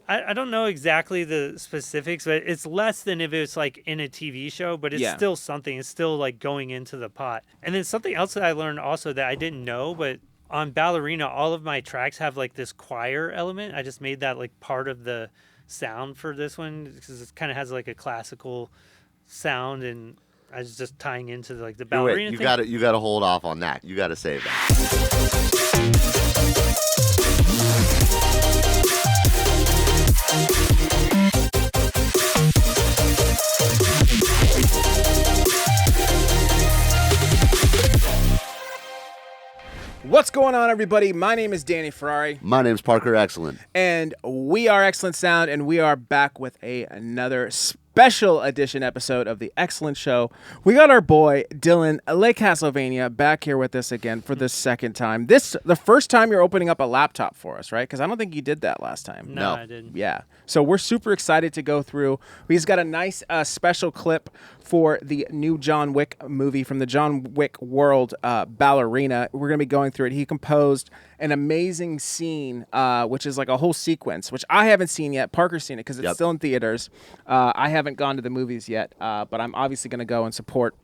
I don't know exactly the specifics, but it's less than if it's like in a TV show, but it's still something. It's still like going into the pot. And then something else that I learned also that I didn't know, but on Ballerina, all of my tracks have like this choir element. I just made that like part of the sound for this one because it kind of has like a classical sound, and I was just tying into like the Ballerina thing. You got to hold off on that. You got to save that. What's going on, everybody? My name is Danny Ferrari. My name's Parker Excellent. And we are Excellent Sound, and we are back with another special edition episode of the XLNT Show. We got our boy, Dylan Castle Vania, back here with us again for the second time. The first time you're opening up a laptop for us, right? Because I don't think you did that last time. No, I didn't. Yeah. So we're super excited to go through. He's got a nice special clip for the new John Wick movie from the John Wick world, Ballerina. We're going to be going through it. He composed an amazing scene, which is like a whole sequence, which I haven't seen yet. Parker's seen it because it's still in theaters. I haven't gone to the movies yet, but I'm obviously going to go and support.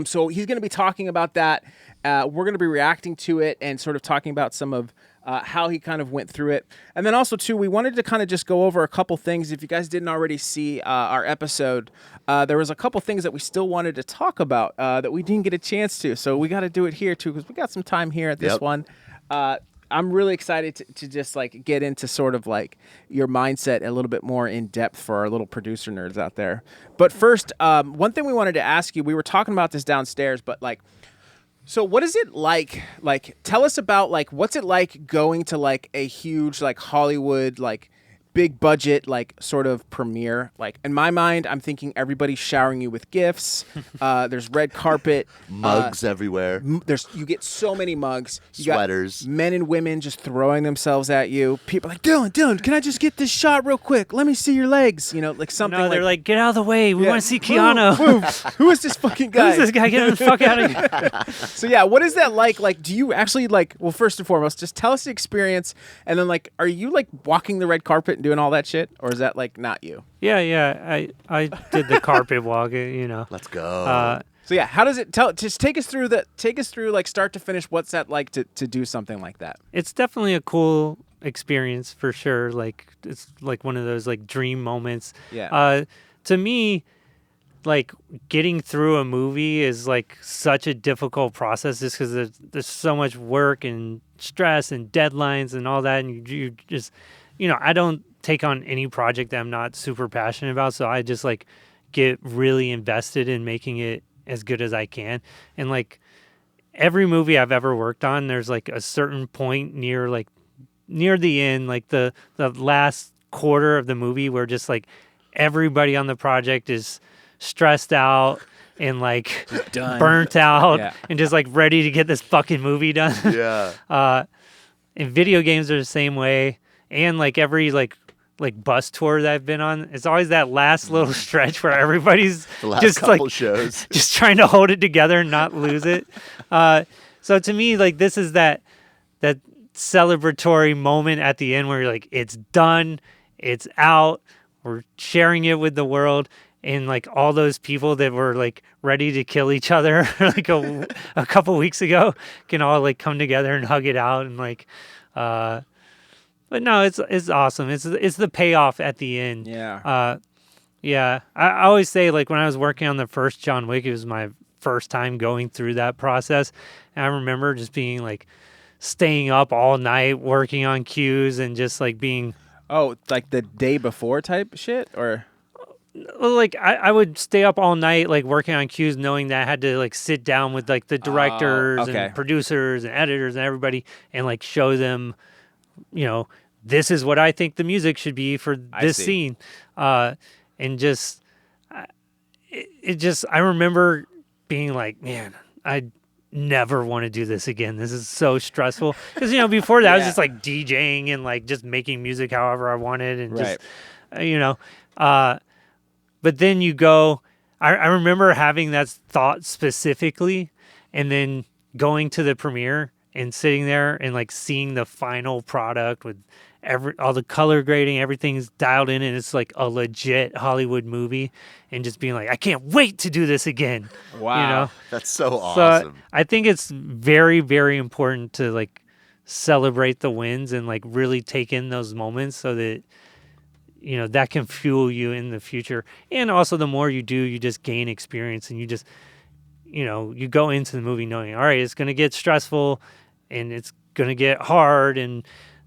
So he's going to be talking about that. We're going to be reacting to it and sort of talking about some of how he kind of went through it. And then also, too, we wanted to kind of just go over a couple things. If you guys didn't already see our episode, there was a couple things that we still wanted to talk about that we didn't get a chance to. So we got to do it here, too, because we got some time here at this one. I'm really excited to just like get into sort of like your mindset a little bit more in depth for our little producer nerds out there. But first, one thing we wanted to ask you, we were talking about this downstairs, but like, so what is it like, tell us about like, what's it like going to like a huge, like Hollywood, like big budget, like sort of premiere? Like in my mind, I'm thinking everybody's showering you with gifts. There's red carpet, mugs everywhere. You get so many mugs. You Sweaters. Got men and women just throwing themselves at you. People are like, Dylan, can I just get this shot real quick? Let me see your legs. You know, like something. No, they're like, get out of the way. We want to see Keanu. Who is this fucking guy? Who's this guy? Get the fuck out of here. So yeah, what is that like? Like, do you actually like? Well, first and foremost, just tell us the experience, and then like, are you like walking the red carpet and doing all that shit, or is that like not you? Yeah. I did the carpet walk. You know. Let's go. So yeah, how does it just take us through like start to finish? What's that like to do something like that? It's definitely a cool experience for sure. Like it's like one of those like dream moments. Yeah. To me, like getting through a movie is like such a difficult process just because there's so much work and stress and deadlines and all that, and you just, you know, I don't take on any project that I'm not super passionate about, so I just like get really invested in making it as good as I can. And like every movie I've ever worked on, there's like a certain point near the end, like the last quarter of the movie where just like everybody on the project is stressed out and like burnt out and just like ready to get this fucking movie done. Yeah. And video games are the same way. And like every like bus tour that I've been on, it's always that last little stretch where everybody's the last just couple like shows, just trying to hold it together and not lose it. So to me, like this is that celebratory moment at the end where you're like, it's done, it's out, we're sharing it with the world. And like all those people that were like ready to kill each other like a couple weeks ago can all like come together and hug it out and like, but no, it's awesome. It's the payoff at the end. Yeah. Yeah. I always say like when I was working on the first John Wick, it was my first time going through that process. And I remember just being like staying up all night working on cues and just like being. Oh, like the day before type shit or. Like I would stay up all night like working on cues knowing that I had to like sit down with like the directors and producers and editors and everybody and like show them, you know, this is what I think the music should be for this scene. And just I remember being like, man, I never want to do this again. This is so stressful. Because, you know, before that I was just like DJing and like just making music however I wanted and just, you know, but then you go, I remember having that thought specifically and then going to the premiere and sitting there and like seeing the final product with all the color grading, everything's dialed in, and it's like a legit Hollywood movie, and just being like, I can't wait to do this again. Wow. You know? That's so So awesome. I think it's very, very important to like celebrate the wins and like really take in those moments so that, you know, that can fuel you in the future. And also the more you do, you just gain experience, and you just, you know, you go into the movie knowing, all right, it's going to get stressful and it's going to get hard, and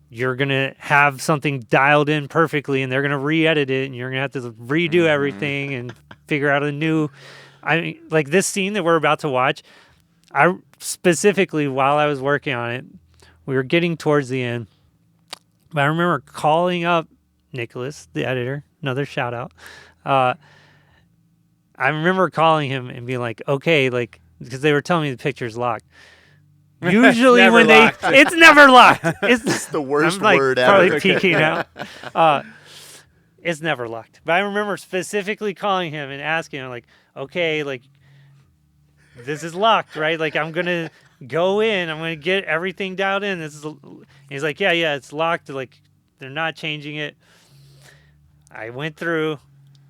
you're going to have something dialed in perfectly, and they're going to re-edit it, and you're going to have to redo everything and figure out a new. I mean, like this scene that we're about to watch, I specifically, while I was working on it, we were getting towards the end, but I remember calling up Nicholas, the editor, another shout out. I remember calling him and being like, okay, like, because they were telling me the picture's locked. Usually never when locked. it's never locked. It's the worst I'm like word probably ever. peeking out. It's never locked. But I remember specifically calling him and asking him, like, okay, like, this is locked, right? Like, I'm going to go in. I'm going to get everything dialed in. He's like, yeah, it's locked. Like, they're not changing it. I went through.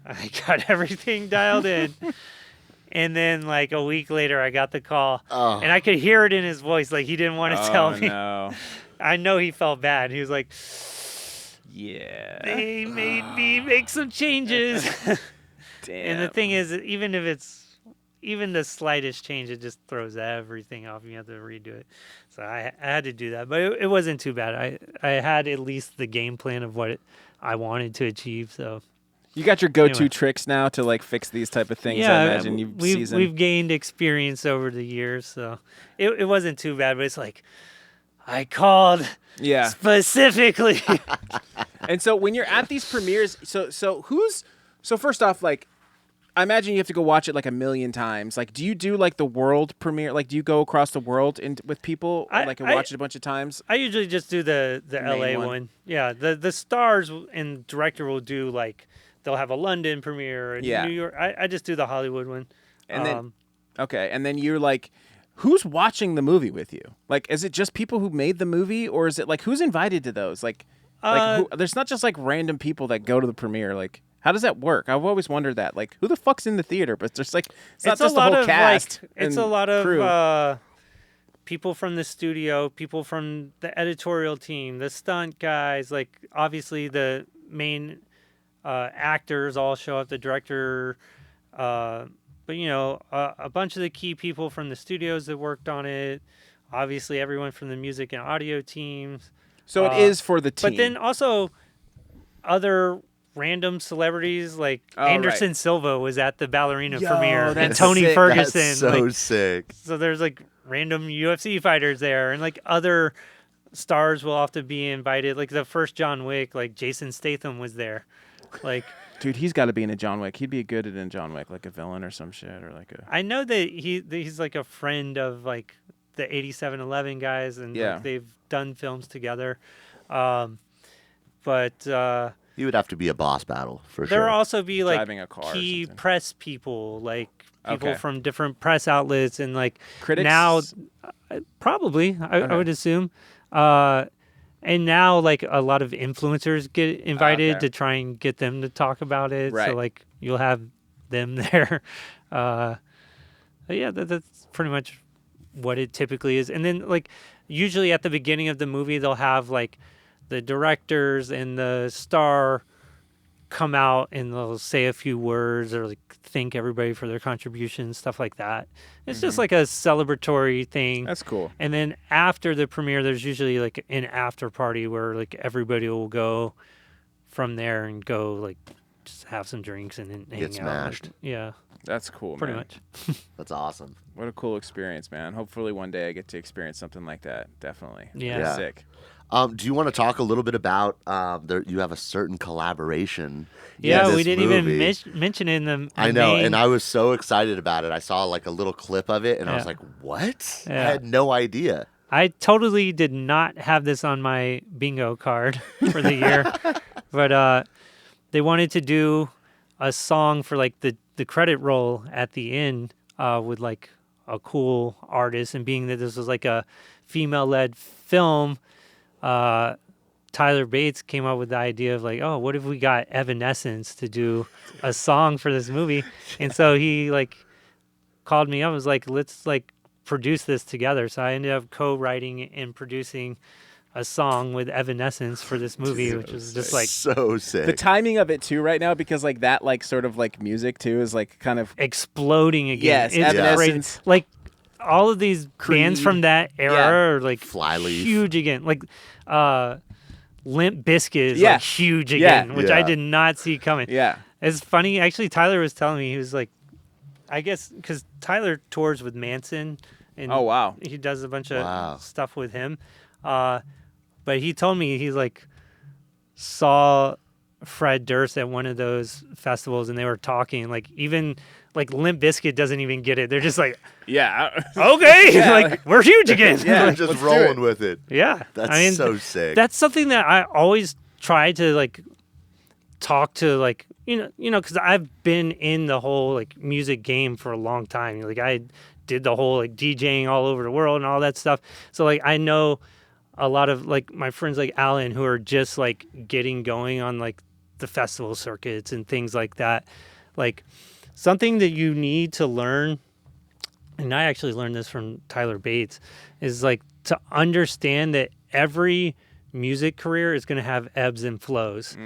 I got everything dialed in. And then, like, a week later, I got the call. Oh. And I could hear it in his voice. Like, he didn't want to tell me. No. I know he felt bad. He was like, Yeah. they made me make some changes. Damn. And the thing is, even if it's even the slightest change, it just throws everything off. You have to redo it. So I had to do that. But it wasn't too bad. I had at least the game plan of what I wanted to achieve. So You got your go-to Anyway. tricks now to like fix these type of things. yeah, I imagine you've seasoned. we've gained experience over the years. So it wasn't too bad. But it's like, I called Yeah. specifically. And so when you're at these premieres, so first off, like, I imagine you have to go watch it like a million times. Like, do you do like the world premiere? Like, do you go across the world with people and watch it a bunch of times? I usually just do the main LA one. one. Yeah, the stars and director will do like they'll have a London premiere, and New York. I just do the Hollywood one. And then okay, and then you're like, who's watching the movie with you? Like, is it just people who made the movie, or is it like who's invited to those? Like there's not just like random people that go to the premiere. Like, how does that work? I've always wondered that. Like, who the fuck's in the theater? But there's like it's not just the whole cast. It's and a lot of crew. people from the studio, people from the editorial team, the stunt guys. Like obviously the main actors all show up. The director. But, you know, a bunch of the key people from the studios that worked on it, obviously everyone from the music and audio teams. So it is for the team. But then also other random celebrities like Oh, Anderson right. Silva was at the Ballerina Yo, premiere, and that's Tony sick. Ferguson. That's so like, sick. so there's like random UFC fighters there, and like other stars will often be invited. Like the first John Wick, like Jason Statham was there. Like, Dude, he's got to be in a John Wick. He'd be good at in John Wick, like a villain or some shit, or like a. I know that he's like a friend of like the 8711 guys, and Yeah. like, they've done films together. But You would have to be a boss battle for there sure. will also be like Driving a car or key something. press people, like people Okay. from different press outlets, and like Critics? now probably I Okay. would assume. And now like a lot of influencers get invited Okay. to try and get them to talk about it. Right. So like you'll have them there. But yeah, that's pretty much what it typically is. And then like usually at the beginning of the movie, they'll have like the directors and the star come out and they'll say a few words or like thank everybody for their contributions, stuff like that. It's just like a celebratory thing. That's cool. And then after the premiere, there's usually like an after party where like everybody will go from there and go like just have some drinks and then hang Get out. smashed. Yeah, That's cool, pretty man. much. That's awesome. What a cool experience, man. Hopefully one day I get to experience something like that. Definitely. Yeah. That's Yeah. sick. Do you want to talk a little bit about you have a certain collaboration? in Yeah, this we didn't movie. even mention it in the I know, main- and I was so excited about it. I saw like a little clip of it, and I was Yeah. like, "What?" I Yeah. had no idea. I totally did not have this on my bingo card for the year, but they wanted to do a song for like the credit roll at the end with like a cool artist, and being that this was like a female-led film, Tyler Bates came up with the idea of like, oh, what if we got Evanescence to do a song for this movie? And so he like called me up and was like, let's like produce this together. So I ended up co-writing and producing a song with Evanescence for this movie, which was just like so sick. The timing of it too right now, because like that like sort of like music too is like kind of exploding again. Yes, It's Evanescence. great. Like all of these bands from that era are like Flyleaf. huge again. Like Limp Bizkit is like huge again, which I did not see coming. Yeah. It's funny. Actually, Tyler was telling me, he was like, I guess because Tyler tours with Manson. And Oh, wow. he does a bunch of stuff with him. But he told me he like saw Fred Durst at one of those festivals and they were talking. Like even like Limp Bizkit doesn't even get it. They're just like, Yeah. okay, like we're huge again. Yeah. They're just rolling with it. Yeah. That's so sick. That's something that I always try to like talk to like, because I've been in the whole like music game for a long time. Like I did the whole like DJing all over the world and all that stuff. So like I know a lot of like my friends like Alan who are just like getting going on like the festival circuits and things like that. Like something that you need to learn, and I actually learned this from Tyler Bates, is like to understand that every music career is going to have ebbs and flows.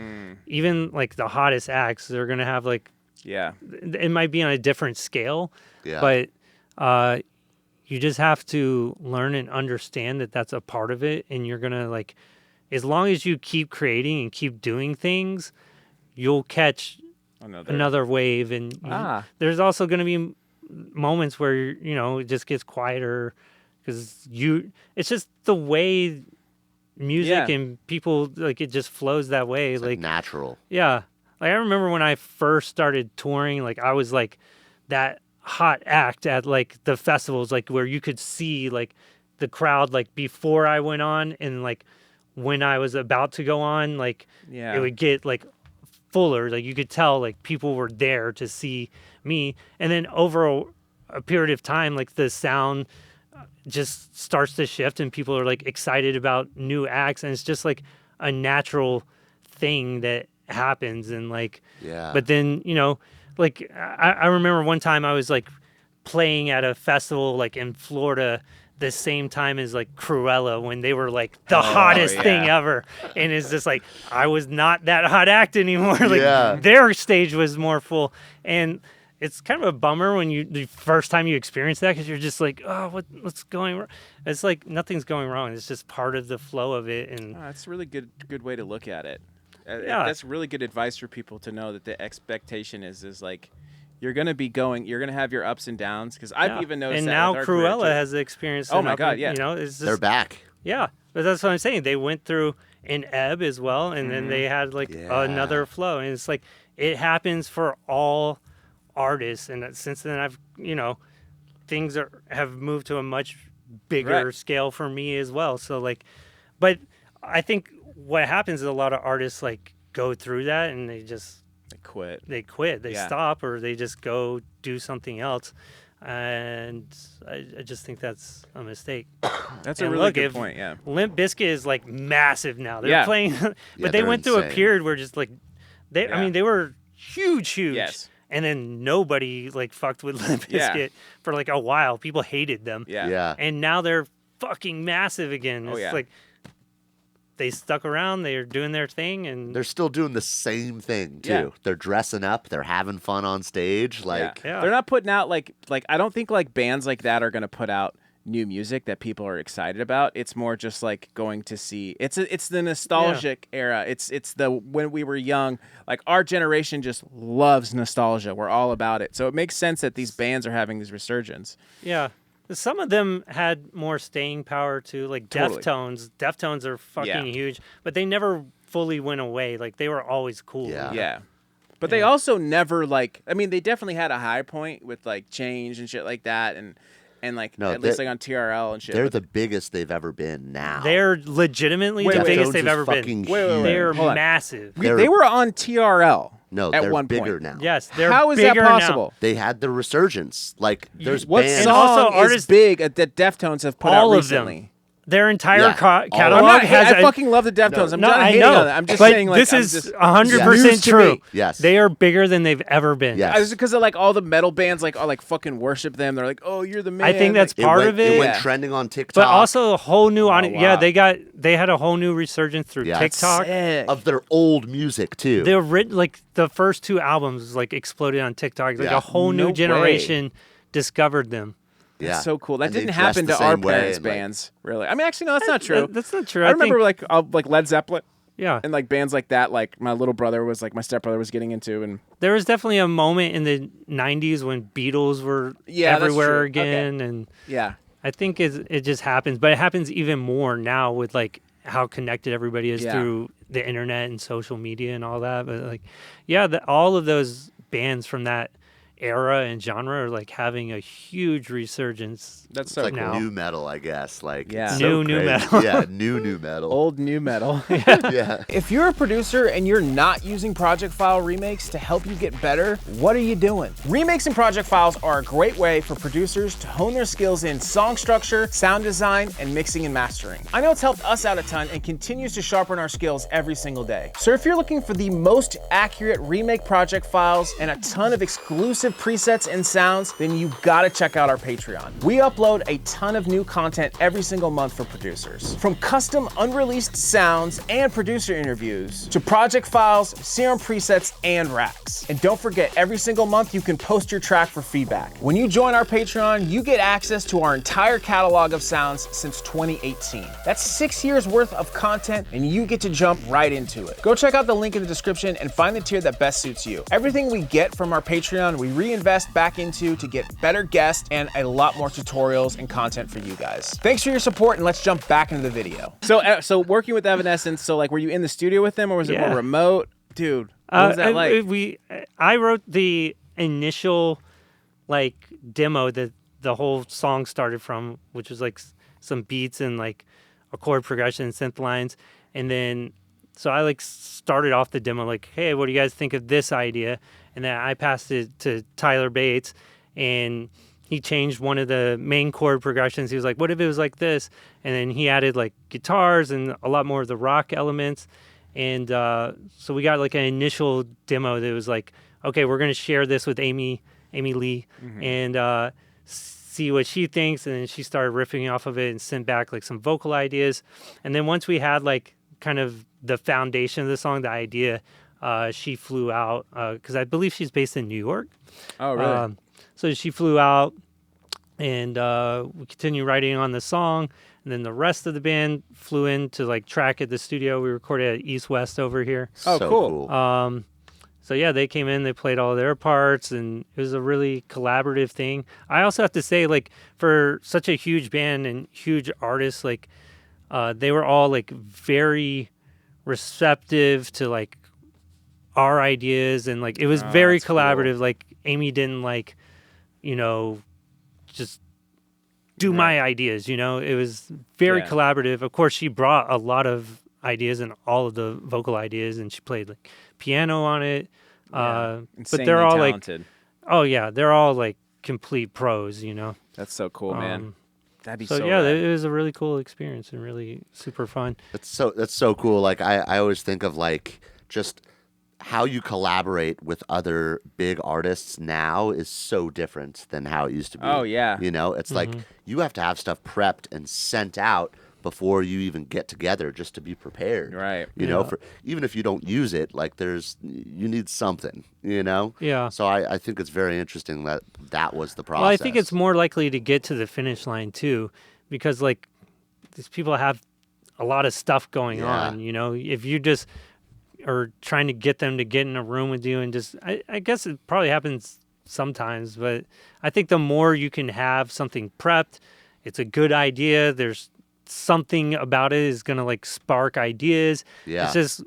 Even like the hottest acts, they're going to have like, it might be on a different scale, but you just have to learn and understand that that's a part of it. And you're going to like, as long as you keep creating and keep doing things, you'll catch another wave. And there's also going to be moments where, it just gets quieter because it's just the way music and people, like, it just flows that way. It's like natural. Yeah. Like I remember when I first started touring, like I was like that hot act at like the festivals, like where you could see like the crowd like before I went on and like when I was about to go on, like it would get like fuller. Like you could tell like people were there to see me. And then over a period of time, like the sound just starts to shift and people are like excited about new acts. And it's just like a natural thing that happens. And like, but then, like I remember one time I was like playing at a festival like in Florida the same time as like Cruella when they were like the hottest thing ever. And it's just like, I was not that hot act anymore. Like their stage was more full. And it's kind of a bummer when the first time you experience that, because you're just like, oh, what's going wrong? It's like nothing's going wrong. It's just part of the flow of it. And that's a really good way to look at it. That's really good advice for people to know that the expectation is like you're going to have your ups and downs, because I've even noticed and that now with our Cruella career, has experienced oh my God, yeah. It's just, they're back. Yeah, but that's what I'm saying. They went through an ebb as well, and then they had like another flow. And it's like it happens for all artists. And since then I've things have moved to a much bigger scale for me as well. So like, but I think what happens is a lot of artists like go through that and they quit, they stop, or they just go do something else. And I just think that's a mistake. That's a really good point. Yeah, Limp Bizkit is like massive now. They're playing, but they went through a insane. period where just like I mean, they were huge. Yes. And then nobody like fucked with Limp Bizkit for like a while. People hated them. Yeah. And now they're fucking massive again. Oh, It's like they stuck around. They're doing their thing, and They're still doing the same thing too. Yeah. They're dressing up. They're having fun on stage. Like they're not putting out like I don't think like bands like that are going to put out new music that people are excited about. It's more just like going to see. It's the nostalgic era. It's the when we were young. Like our generation just loves nostalgia. We're all about it. So it makes sense that these bands are having these resurgence. Yeah. Some of them had more staying power too, like Deftones. Deftones are fucking huge, but they never fully went away. Like they were always cool. Yeah. But they also never like. I mean, they definitely had a high point with like Change and shit like that, and like at least like on TRL and shit. They're the biggest they've ever been now. They're legitimately the biggest they've ever been. Wait. They're massive. They were on TRL. No, at they're one bigger point. now. Yes, they're How is bigger that possible? now. They had the resurgence. Like there's What bands. song also is artists- big that Deftones have put All out of them. recently? their entire Yeah. catalog has I fucking love the Deftones. I'm no, not I hating know. on that. I'm just but saying, like, this I'm is just, 100% news to true. me. Yes. They are bigger than they've ever been. Yes. Is it because of like all the metal bands like fucking worship them? They're like, oh, you're the man. I think that's Like, part of it. It went Yeah. trending on TikTok. But also a whole new audience. wow. Yeah, they had a whole new resurgence through Yeah. TikTok. sick. of their old music too. Like the first two albums like exploded on TikTok. Like Yeah. a whole No new way. generation discovered them. Yeah. That's so cool. That And they didn't dress happen the to our same way parents' and, like- bands, really. I mean, actually, no, that's not true. That's not true. I remember think, like Led Zeppelin yeah. and like bands like that. Like my little brother was like my stepbrother was getting into, and There was definitely a moment in the 90s when Beatles were Yeah, that's everywhere true. again. And yeah, I think it just happens. But it happens even more now with like how connected everybody is Yeah. through the internet and social media and all that. But like, yeah, all of those bands from that era and genre are like having a huge resurgence. that's It's so like cool. now. new metal, I guess. Like Yeah. it's so New crazy. metal. Yeah, new metal. Old new metal. Yeah. If you're a producer and you're not using project file remakes to help you get better, what are you doing? Remakes and project files are a great way for producers to hone their skills in song structure, sound design, and mixing and mastering. I know it's helped us out a ton and continues to sharpen our skills every single day. So if you're looking for the most accurate remake project files and a ton of exclusive presets and sounds, then you gotta check out our Patreon. We upload a ton of new content every single month for producers. From custom unreleased sounds and producer interviews to project files, serum presets, and racks. And don't forget, every single month you can post your track for feedback. When you join our Patreon, you get access to our entire catalog of sounds since 2018. That's 6 years worth of content and you get to jump right into it. Go check out the link in the description and find the tier that best suits you. Everything we get from our Patreon, we reinvest back into to get better guests and a lot more tutorials and content for you guys. Thanks for your support and let's jump back into the video. So working with Evanescence, so like were you in the studio with them or was it Yeah. more remote? Dude, what was that like? I wrote the initial like demo that the whole song started from, which was like some beats and like a chord progression and synth lines. And then, so I like started off the demo like, hey, what do you guys think of this idea? And then I passed it to Tyler Bates and he changed one of the main chord progressions. He was like, what if it was like this? And then he added like guitars and a lot more of the rock elements. And so we got like an initial demo that was like, okay, we're going to share this with Amy Lee and see what she thinks. And then she started riffing off of it and sent back like some vocal ideas. And then once we had like kind of the foundation of the song, the idea, she flew out because I believe she's based in New York. Oh, really? So she flew out and we continued writing on the song. And then the rest of the band flew in to like track at the studio. We recorded at East West over here. Oh, So cool. So yeah, they came in, they played all their parts, and it was a really collaborative thing. I also have to say, like, for such a huge band and huge artists, like, they were all like very receptive to like our ideas, and like it was very that's cool. collaborative. Like Amy didn't like, just do my ideas. It was very Yeah. collaborative. Of course, she brought a lot of ideas and all of the vocal ideas, and she played like piano on it. But Insanely they're all talented. like, oh yeah, they're all like complete pros. That's so cool, man. That'd be So so yeah, rad. it was a really cool experience and really super fun. That's so cool. Like I always think of like just how you collaborate with other big artists now is so different than how it used to be. Oh, yeah. It's like you have to have stuff prepped and sent out before you even get together just to be prepared. Right. For even if you don't use it, like you need something, Yeah. So I think it's very interesting that was the process. Well, I think it's more likely to get to the finish line too, because like these people have a lot of stuff going Yeah. on. If you just are trying to get them to get in a room with you and just, I guess it probably happens sometimes, but I think the more you can have something prepped, it's a good idea. There's something about it is going to like spark ideas. Yeah. It's just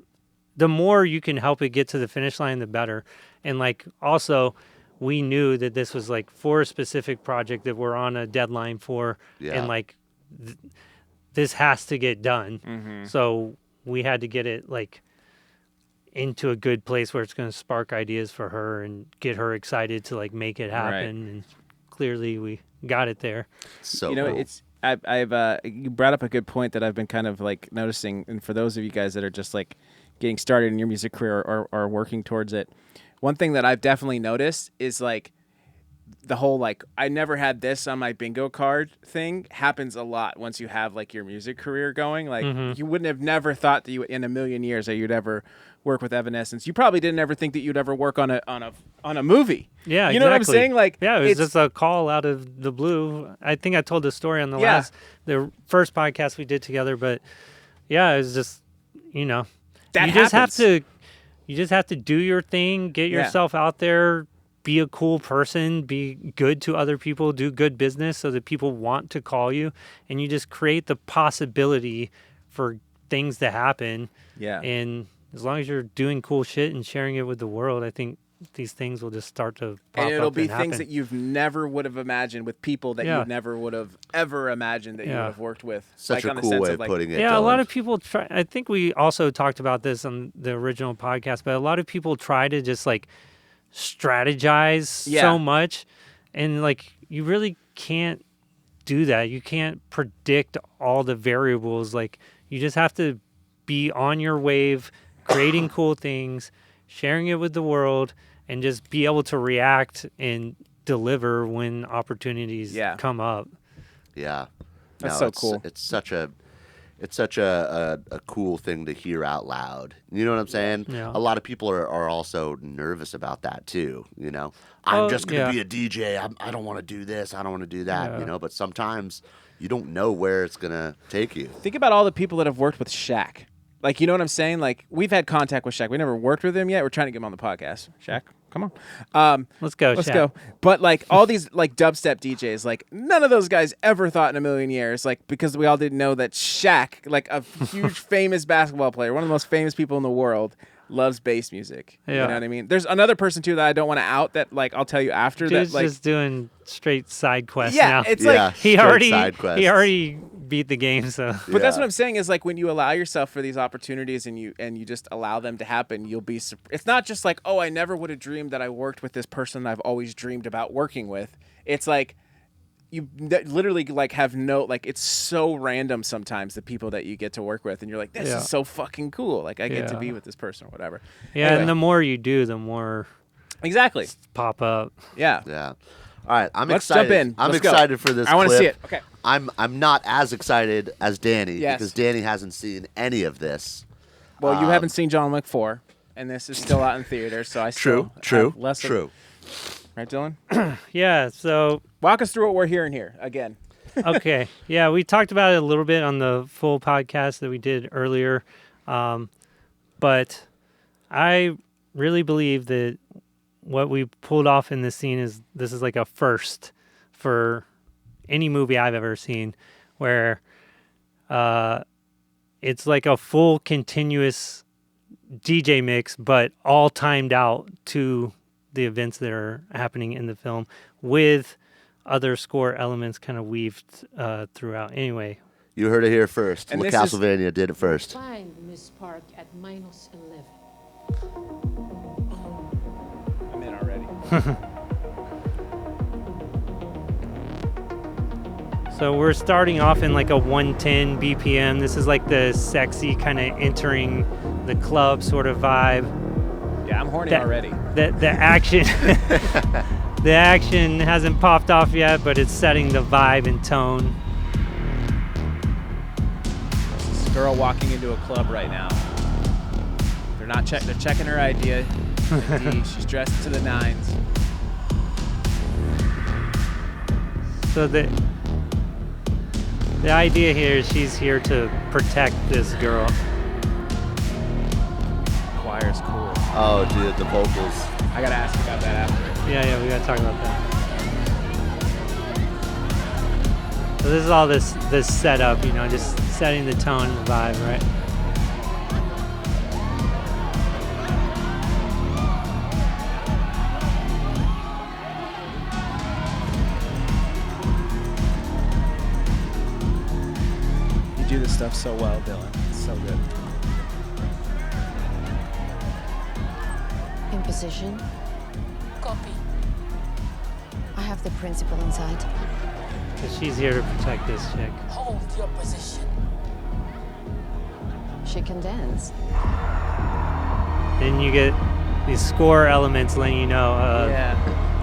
the more you can help it get to the finish line, the better. And like also we knew that this was like for a specific project that we're on a deadline for. Yeah. And like this has to get done. So we had to get it like into a good place where it's going to spark ideas for her and get her excited to like make it happen. Right. And clearly we got it there. so You know, cool. you brought up a good point that I've been kind of like noticing, and for those of you guys that are just like getting started in your music career or working towards it, one thing that I've definitely noticed is like the whole like I never had this on my bingo card thing happens a lot once you have like your music career going. Like you wouldn't have never thought that you in a million years that you'd ever work with Evanescence. You probably didn't ever think that you'd ever work on a movie. Yeah, you know what I'm saying? Like, yeah, it was just a call out of the blue. I think I told the story on the first podcast we did together, but yeah, it was just that you happens. just have to do your thing, get yourself out there, be a cool person, be good to other people, do good business so that people want to call you, and you just create the possibility for things to happen. Yeah. And as long as you're doing cool shit and sharing it with the world, I think these things will just start to pop up. And it'll be and things happen. that you've never would have imagined with people that you never would have ever imagined that you would have worked with. Such like, a cool way of putting it. Yeah, Dylan. a lot of people try. I think we also talked about this on the original podcast, but a lot of people try to just like strategize so much, and like you really can't do that. You can't predict all the variables. Like you just have to be on your wave, creating cool things, sharing it with the world, and just be able to react and deliver when opportunities come up. Yeah. That's so cool. It's such a cool thing to hear out loud. You know what I'm saying? Yeah. A lot of people are also nervous about that too. I'm just going to be a DJ. I don't want to do this. I don't want to do that. Yeah. But sometimes you don't know where it's going to take you. Think about all the people that have worked with Shaq. Like, you know what I'm saying? Like, we've had contact with Shaq. We never worked with him yet. We're trying to get him on the podcast. Shaq, come on. Let's go, Let's Shaq. go. But, like, all these, like, dubstep DJs, like, none of those guys ever thought in a million years, like, because we all didn't know that Shaq, like, a huge famous basketball player, one of the most famous people in the world, loves bass music. Yeah. You know what I mean? There's another person, too, that I don't want to out that, like, I'll tell you after. Dude's that, like, just doing straight side quests yeah, now. it's Yeah, like, he side quests. already beat the game, so but that's what I'm saying is like when you allow yourself for these opportunities and you just allow them to happen, you'll be. It's not just like, oh, I never would have dreamed that I worked with this person I've always dreamed about working with. It's like you literally like have no like it's so random sometimes the people that you get to work with, and you're like, this is so fucking cool. Like I get to be with this person or whatever. Yeah, Anyway. and the more you do, the more Exactly. pop up. Yeah. Yeah. All right, Let's excited. jump in. I'm Let's go. excited for this. I want to clip. see it. Okay. I'm not as excited as Danny Yes. because Danny hasn't seen any of this. Well, you haven't seen John Wick 4, and this is still out in theaters, so I still have less of- True. right, Dylan? Yeah, so Walk us through what we're hearing here again. okay. Yeah, we talked about it a little bit on the full podcast that we did earlier. But I really believe that what we pulled off in this scene is like a first for any movie I've ever seen, where it's like a full continuous DJ mix, but all timed out to the events that are happening in the film with other score elements kind of weaved throughout. Anyway. You heard it here first. And this Castlevania did it first. Find Miss Park at -11. I'm in already. So we're starting off in like a 110 BPM. This is like the sexy kind of entering the club sort of vibe. Yeah, I'm horny already. The action the action hasn't popped off yet, but it's setting the vibe and tone. This girl walking into a club right now. They're checking her ID. She's dressed to the nines. So the idea here is she's here to protect this girl. Choir's cool. Oh, dude, the vocals. I gotta ask you about that after. Yeah, we gotta talk about that. So this is all this setup, just setting the tone and the vibe, right? You do this stuff so well, Dylan. It's so good. In position. Copy. I have the principal inside. 'Cause she's here to protect this chick. Hold your position. She can dance. Then you get these score elements letting you know, Yeah.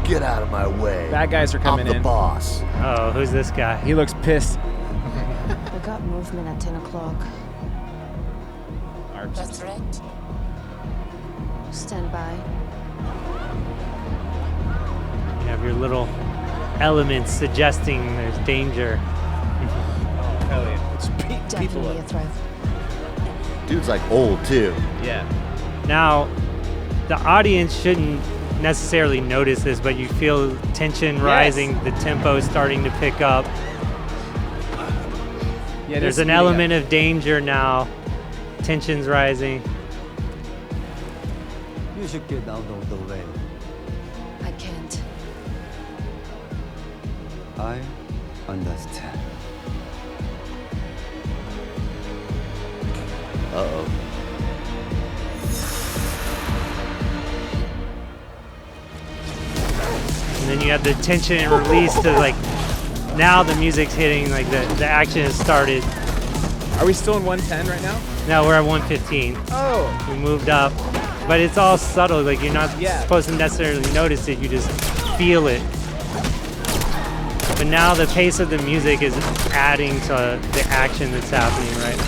Get out of my way. Bad guys are coming I'm the in. boss. oh, who's this guy? He looks pissed. We got movement at 10 o'clock. That's right. Stand by. You have your little elements suggesting there's danger. Hell yeah. Let's beat people Definitely a up. threat. Dude's like old too. Yeah. Now, the audience shouldn't necessarily notice this, but you feel tension rising, the tempo starting to pick up. Yeah. There's an element of danger now. Tension's rising. You should get out of the way. I can't. I understand. Uh-oh. And then you have the tension and release to like, now the music's hitting, like the action has started. Are we still in 110 right now? Now we're at 115. Oh. We moved up, but it's all subtle. Like you're not Yeah. supposed to necessarily notice it. You just feel it. But now the pace of the music is adding to the action that's happening, right?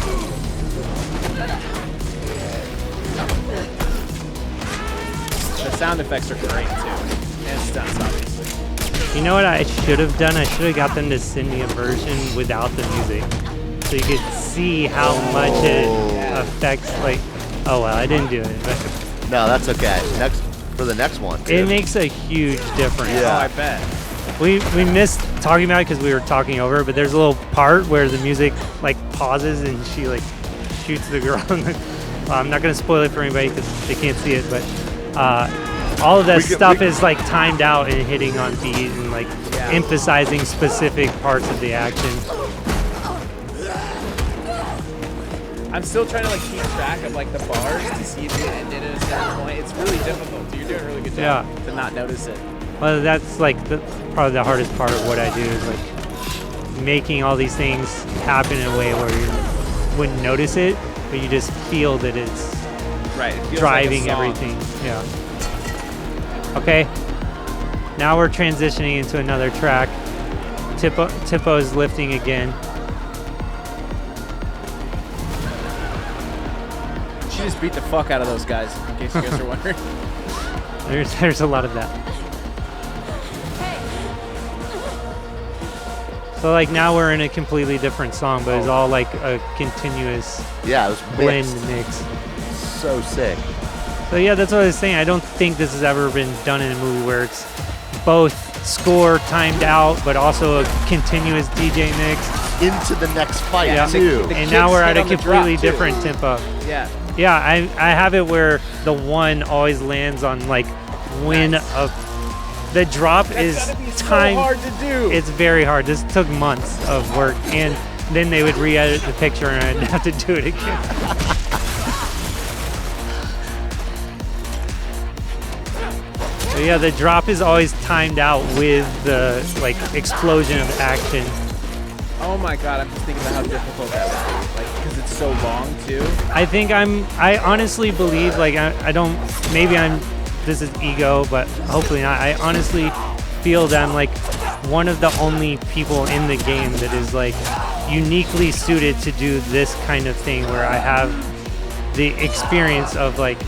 The sound effects are great too. And stunts, obviously. You know what I should have done? I should have got them to send me a version without the music, so you could see how much it affects. Like, oh well, I didn't do it, but No, that's okay. For the next one. Too. it makes a huge difference. Yeah. Oh, I bet. We missed talking about it because we were talking over it, but there's a little part where the music like pauses and she like shoots the girl. Well, I'm not gonna spoil it for anybody because they can't see it, but all of that stuff is like timed out and hitting on beat and like emphasizing specific parts of the action. I'm still trying to like keep track of like the bars to see if it ended at a certain point. It's really difficult. You're doing a really good job to not notice it. Well, that's like probably the hardest part of what I do is like making all these things happen in a way where you wouldn't notice it, but you just feel that it's Right. It feels driving like a song. everything. Yeah. Okay. Now we're transitioning into another track. Tipo is lifting again. She just beat the fuck out of those guys, in case you guys are wondering. There's a lot of that. So like now we're in a completely different song, but it's all like a continuous Yeah, it was blend mixed. mix. So sick. So yeah, that's what I was saying. I don't think this has ever been done in a movie where it's both score timed out, but also a continuous DJ mix. Into the next fight Yeah. too. The And now kicks we're hit at a on the completely drop, too. different tempo. Yeah. Yeah, I have it where the one always lands on like when the drop is That's gotta be so timed. hard to do. It's very hard. This took months of work, and then they would re-edit the picture, and I'd have to do it again. But yeah, the drop is always timed out with the like explosion of action. Oh my god, I'm just thinking about how difficult that would be. Like, because it's so long too. I honestly believe, like, I don't, maybe this is ego, but hopefully not. I honestly feel that I'm like one of the only people in the game that is like uniquely suited to do this kind of thing where I have the experience of like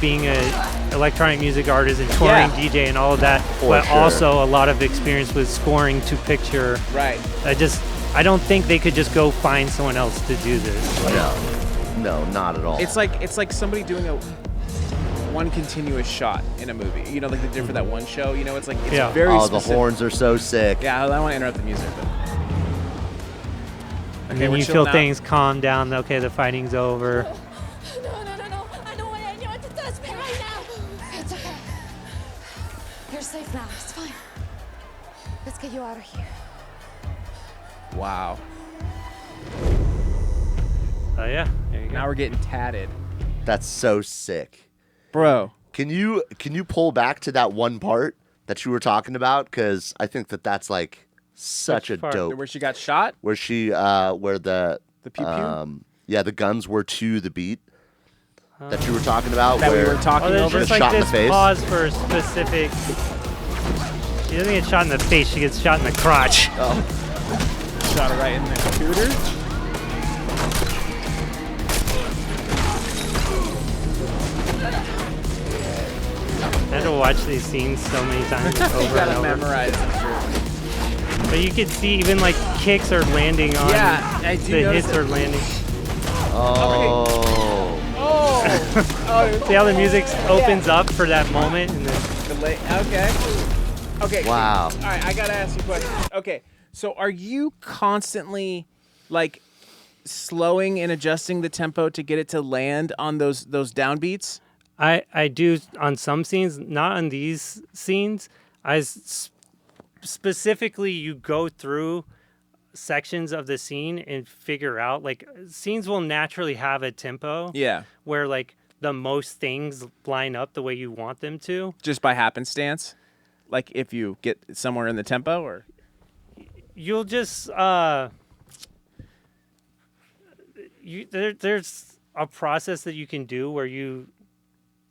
being a electronic music artist and touring DJ and all of that, but also a lot of experience with scoring to picture. Right. I don't think they could just go find someone else to do this. No, not at all. It's like somebody doing a one continuous shot in a movie. You know, like they did for that one show. You know, it's like it's very the specific. horns are so sick. Yeah, I don't want to interrupt the music, but And then you feel things calm down. Okay, the fighting's over. No. I don't want anyone to touch me right now. It's okay. You're safe now. It's fine. Let's get you out of here. wow. Oh yeah, there you go. Now we're getting tatted, That's so sick. bro. Can you pull back to that one part that you were talking about? Because I think that's like Such Which a part? dope. Where she got shot? Where she, where the pew pew? yeah, the guns were to the beat that you were talking about. That we where were talking there's over? just Shot like in the this face? pause for a specific. She doesn't get shot in the face. She gets shot in the crotch. Shot her right in the computer. I had to watch these scenes so many times You over and gotta over. memorize it. But you can see even like kicks are landing on. Yeah, I do the notice hits it. are landing. Oh. Oh, See how the music opens up for that moment, and then okay. Wow. All right, I gotta ask you a question. Okay, so are you constantly like slowing and adjusting the tempo to get it to land on those downbeats? I do on some scenes, not on these scenes. Specifically, you go through sections of the scene and figure out, like, scenes will naturally have a tempo. Yeah. Where like the most things line up the way you want them to. Just by happenstance, like if you get somewhere in the tempo, or You'll just there's a process that you can do where you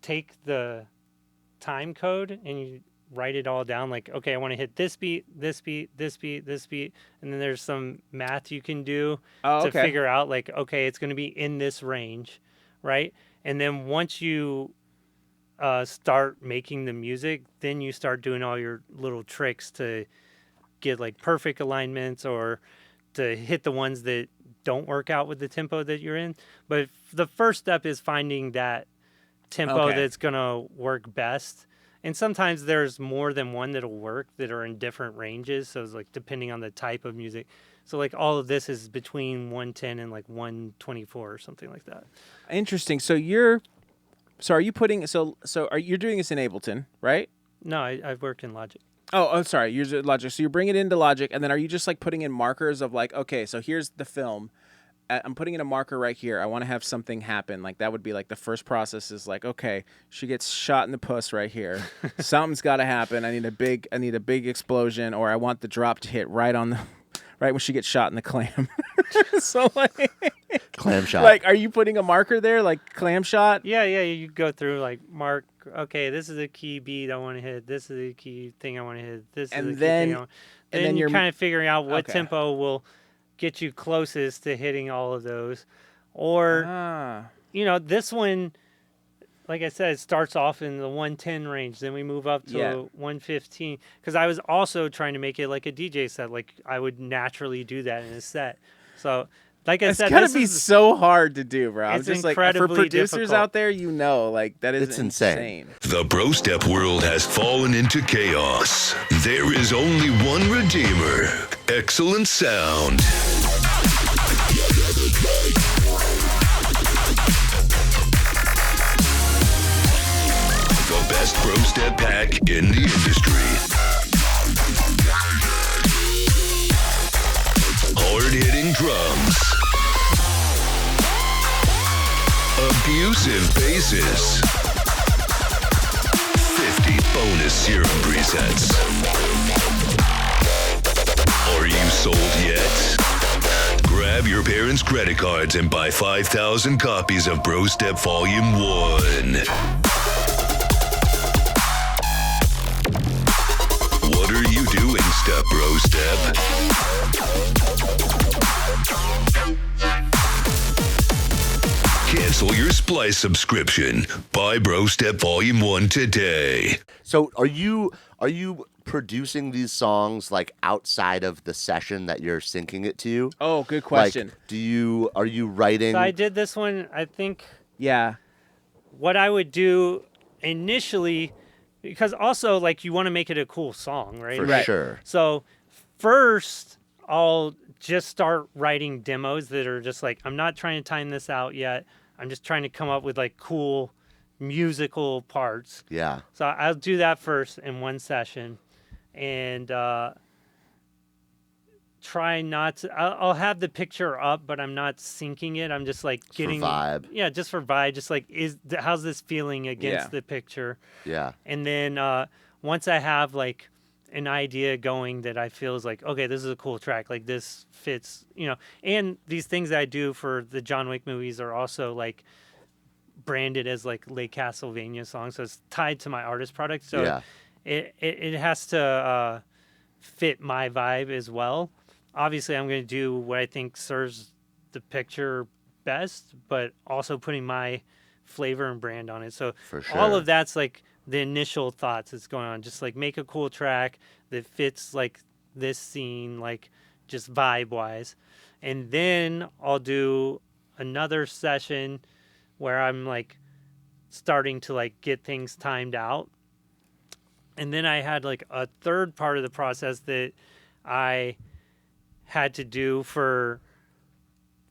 take the time code and you write it all down, like, okay, I want to hit this beat, this beat, this beat, this beat, and then there's some math you can do to figure out, like, okay, it's going to be in this range, right? And then once you start making the music, then you start doing all your little tricks to get like perfect alignments or to hit the ones that don't work out with the tempo that you're in. But the first step is finding that tempo that's going to work best. And sometimes there's more than one that'll work that are in different ranges. So it's like depending on the type of music. So like all of this is between 110 and like 124 or something like that. interesting. So are you putting are you doing this in Ableton, right? No, I work in Logic. Oh, sorry. You're using Logic. So you bring it into Logic, and then are you just like putting in markers of like, okay, so here's the film. I'm putting in a marker right here. I want to have something happen. Like that would be like the first process is like, okay, she gets shot in the puss right here. Something's got to happen. I need a big explosion, or I want the drop to hit right when she gets shot in the clam. So like Clam shot. Like, are you putting a marker there, like clam shot? Yeah. You go through like mark. Okay, this is a key beat I want to hit. This is a key thing I want to hit. This is a key thing I want. Then you're kind of figuring out what tempo will get you closest to hitting all of those. Or, this one, like I said, it starts off in the 110 range. Then we move up to 115. Because I was also trying to make it like a DJ set. Like I would naturally do that in a set. So, like I said, it's gotta be so hard to do, bro. I'm It's just like, for incredibly producers difficult. out there, like that is It's insane. The Bro Step world has fallen into chaos. There is only one redeemer. Excellent sound. The best Bro Step pack in the industry. Hard-hitting drums. Abusive basses. 50 bonus serum presets. Are you sold yet? Grab your parents' credit cards and buy 5,000 copies of Bro Step Volume 1. What are you doing, Step Bro Step? Cancel your Splice subscription. Buy Bro Step Volume 1 today. So are you producing these songs like outside of the session that you're syncing it to? Oh, good question. Like, are you writing? So I did this one, I think. Yeah. What I would do initially, because also like you want to make it a cool song, right? For sure. So first I'll just start writing demos that are just like, I'm not trying to time this out yet. I'm just trying to come up with like cool musical parts. Yeah. So I'll do that first in one session and try not to, I'll have the picture up, but I'm not syncing it. I'm just like getting for vibe. Yeah, just for vibe. Just like, how's this feeling against the picture? Yeah. And then once I have like an idea going that I feel is like, okay, this is a cool track. Like this fits, and these things that I do for the John Wick movies are also like branded as like Lake Castlevania songs. So it's tied to my artist product. So it has to fit my vibe as well. Obviously I'm going to do what I think serves the picture best, but also putting my flavor and brand on it. So For sure. all of that's like the initial thoughts that's going on. Just like make a cool track that fits like this scene, like just vibe wise. And then I'll do another session where I'm like starting to like get things timed out. And then I had like a third part of the process that I had to do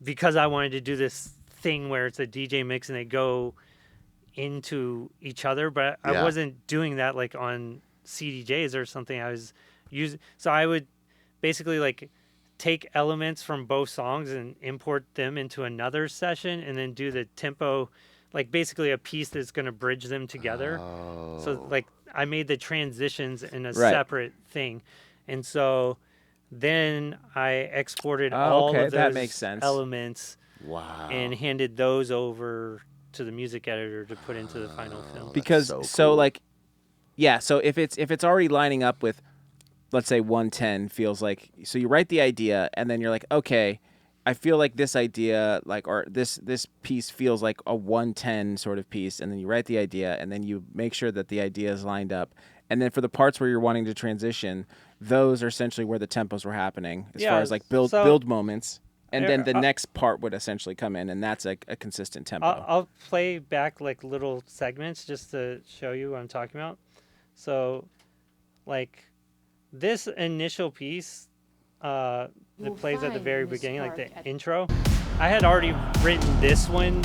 because I wanted to do this thing where it's a DJ mix and they go into each other, but I wasn't doing that like on CDJs or something. I was using, so I would basically like take elements from both songs and import them into another session and then do the tempo, like basically a piece that's going to bridge them together. So like I made the transitions in a separate thing. And so then I exported all of that those makes sense. elements and handed those over to the music editor to put into the final film. Because so if it's already lining up with, let's say 110 feels like, so you write the idea and then you're like, okay, I feel like this idea, like, or this piece feels like a 110 sort of piece, and then you write the idea and then you make sure that the idea is lined up. And then for the parts where you're wanting to transition, those are essentially where the tempos were happening as far as like build moments. And then the next part would essentially come in, and that's a consistent tempo. I'll play back like little segments just to show you what I'm talking about. So, like, this initial piece that plays at the very beginning, like the intro, I had already written this one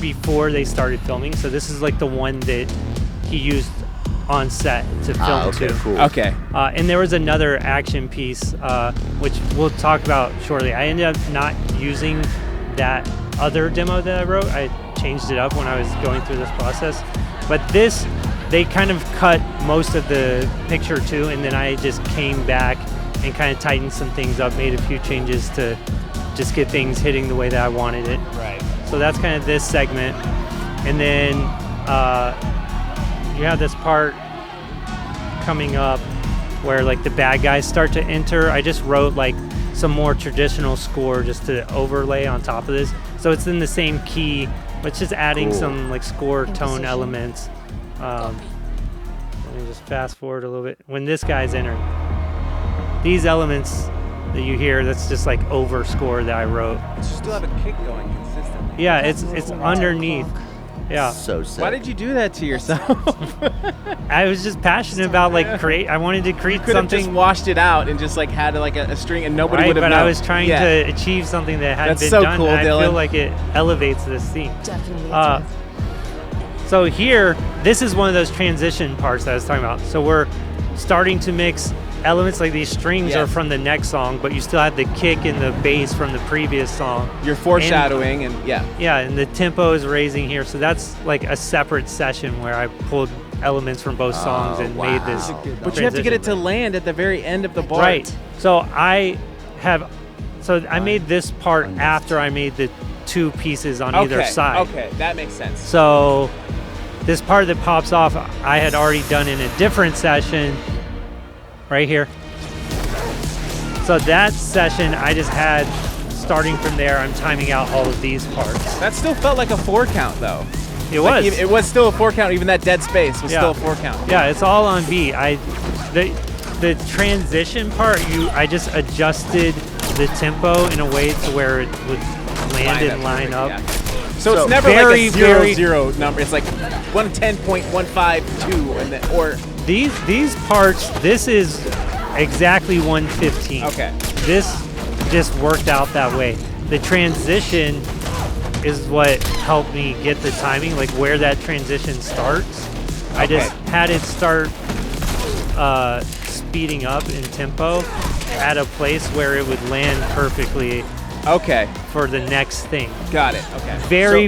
before they started filming. So this is like the one that he used on set to film okay, to. Cool. Okay. And there was another action piece, which we'll talk about shortly. I ended up not using that other demo that I wrote. I changed it up when I was going through this process. But this, they kind of cut most of the picture too, and then I just came back and kind of tightened some things up, made a few changes to just get things hitting the way that I wanted it. Right. So that's kind of this segment. And then you have this part coming up where like the bad guys start to enter. I just wrote like some more traditional score just to overlay on top of this. So it's in the same key, but it's just adding some like score tone elements. Let me just fast forward a little bit. When this guy's entered, these elements that you hear, that's just like over score that I wrote. You still have a kick going consistently. Yeah, it's underneath. Yeah. So sick. Why did you do that to yourself? I was just passionate about like I wanted to create Could have something. just washed it out and just like had like a string and nobody would have known. But I was trying to achieve something that hadn't been so done. cool, and I Dylan. feel like it elevates this scene. Definitely. So here, this is one of those transition parts that I was talking about. So we're starting to mix elements, like these strings are from the next song, but you still have the kick and the bass from the previous song. You're foreshadowing and Yeah, and the tempo is raising here. So that's like a separate session where I pulled elements from both songs and made this. But you have to get it to land at the very end of the bar. Right. So I made this part after I made the two pieces on either side. Okay, that makes sense. So this part that pops off, I had already done in a different session right here. So that session I just had, starting from there, I'm timing out all of these parts. That still felt like a 4 count though. It was. It was still a 4 count, even that dead space was still a 4 count. Yeah, it's all on beat. The transition part, I just adjusted the tempo in a way to where it would land and line up. Yeah. So it's never like a 0-0 number. It's like 110.152 and then or these parts, this is exactly 115. Okay. This just worked out that way. The transition is what helped me get the timing, like where that transition starts. Okay. I just had it start speeding up in tempo at a place where it would land perfectly. Okay. For the next thing. Got it. Okay.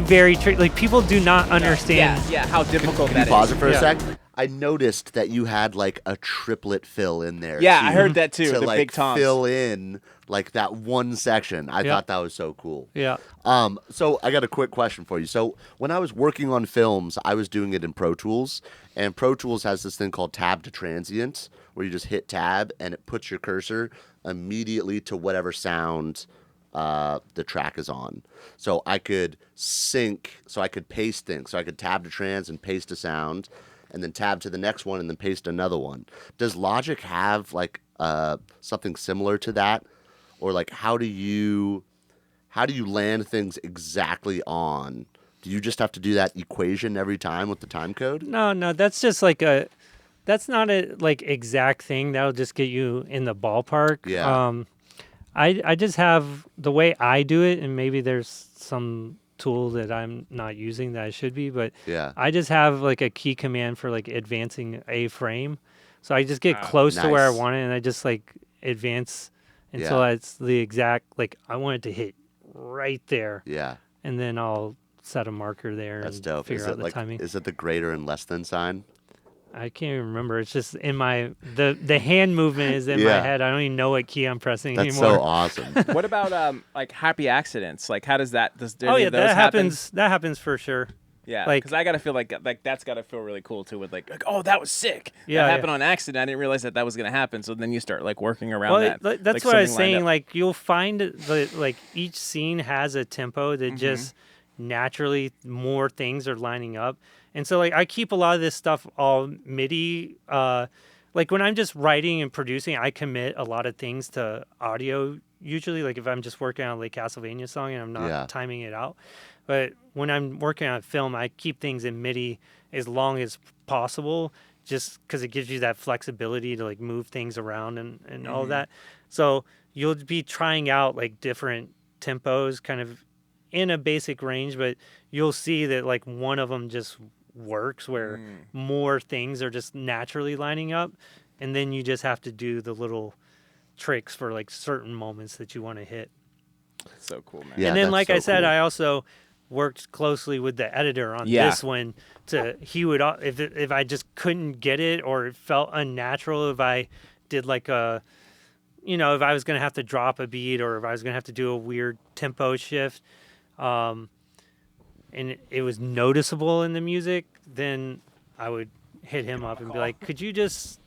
Very tricky. Like people do not understand. Yeah. How difficult Can you pause it for a sec? I noticed that you had like a triplet fill in there. Yeah, too, I heard that too. To The like big toms. fill in like that one section. I Yeah. thought that was so cool. Yeah. So I got a quick question for you. So when I was working on films, I was doing it in Pro Tools, and Pro Tools has this thing called tab to transient, where you just hit tab and it puts your cursor immediately to whatever sound the track is on. So I could sync, so I could paste things. So I could tab to trans and paste a sound, and then tab to the next one and then paste another one. Does Logic have like something similar to that? Or like how do you land things exactly on? Do you just have to do that equation every time with the time code? No, that's just like that's not a like exact thing. That'll just get you in the ballpark. Yeah. I just have the way I do it, and maybe there's some tool that I'm not using that I should be, but Yeah. I just have like a key command for like advancing a frame. So I just get close to where I Nice. want it, and I just like advance until Yeah. it's the exact, like I want it to hit right there, Yeah. and then I'll set a marker there That's and dope. figure Is out it the like timing. is it the greater and less than sign? I can't even remember. It's just in my the hand movement is in my Yeah. head. I don't even know what key I'm pressing That's anymore. so awesome. What about like happy accidents? Like how does that? Does Oh any yeah, of those that happen? happens. That happens for sure. Yeah, like- because I gotta feel like that's gotta feel really cool too. With like oh that was sick. Yeah, that yeah. happened on accident. I didn't realize that was gonna happen. So then you start like working around Well, that. that's like, what I was something lined saying. up. Like you'll find like each scene has a tempo that just naturally more things are lining up, and so like I keep a lot of this stuff all MIDI. Like when I'm just writing and producing, I commit a lot of things to audio. Usually, like if I'm just working on like Castlevania song and I'm not Yeah. timing it out. But when I'm working on film, I keep things in MIDI as long as possible, just because it gives you that flexibility to like move things around and all of that. So you'll be trying out like different tempos kind of in a basic range, but you'll see that like one of them just works where more things are just naturally lining up. And then you just have to do the little tricks for like certain moments that you want to hit. so cool, man. Yeah, And then, that's like so I said, cool. I also worked closely with the editor on Yeah. this one. He would if I just couldn't get it or it felt unnatural, if I did like a, if I was gonna have to drop a beat or if I was gonna have to do a weird tempo shift, and it was noticeable in the music, then I would hit him up and be like, "Could you just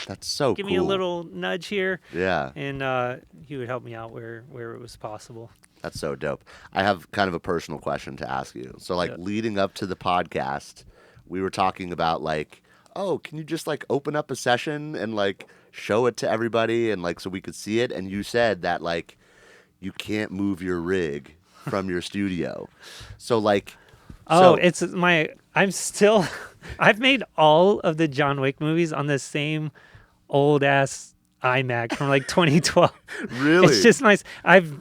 That's so give cool. me a little nudge here?" Yeah. And he would help me out where it was possible. That's so dope. I have kind of a personal question to ask you. So, like, leading up to the podcast, we were talking about, like, oh, can you just, like, open up a session and, like, show it to everybody and, like, so we could see it? And you said that, like, you can't move your rig from your studio. So, like, Oh, I've made all of the John Wick movies on the same old ass iMac from like 2012. Really? It's just nice. I've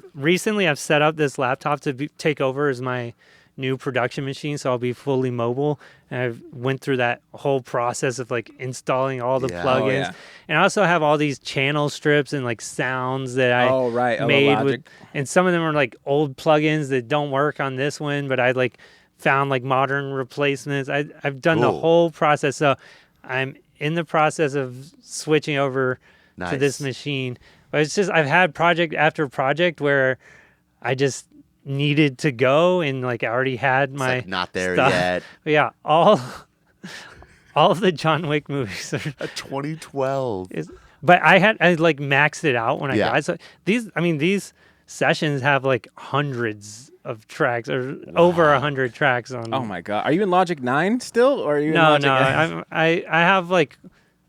set up this laptop to take over as my new production machine, so I'll be fully mobile. And I've went through that whole process of like installing all the Yeah. plugins. Oh, yeah. And I also have all these channel strips and like sounds that I Oh, right. Oh, the made with, Logic. and some of them are like old plugins that don't work on this one, but I like found like modern replacements. I've done the Cool. whole process, so I'm in the process of switching over to this Nice. machine. But it's just I've had project after project where I just needed to go and like I already had it's, my like, not there stuff. yet. But yeah, all of the John Wick movies are. 2012. But I like maxed it out when I Yeah. got so these sessions have like hundreds of tracks or over 100 tracks on. Oh my god, are you in Logic 9 still, or are you in No, Logic no, I have like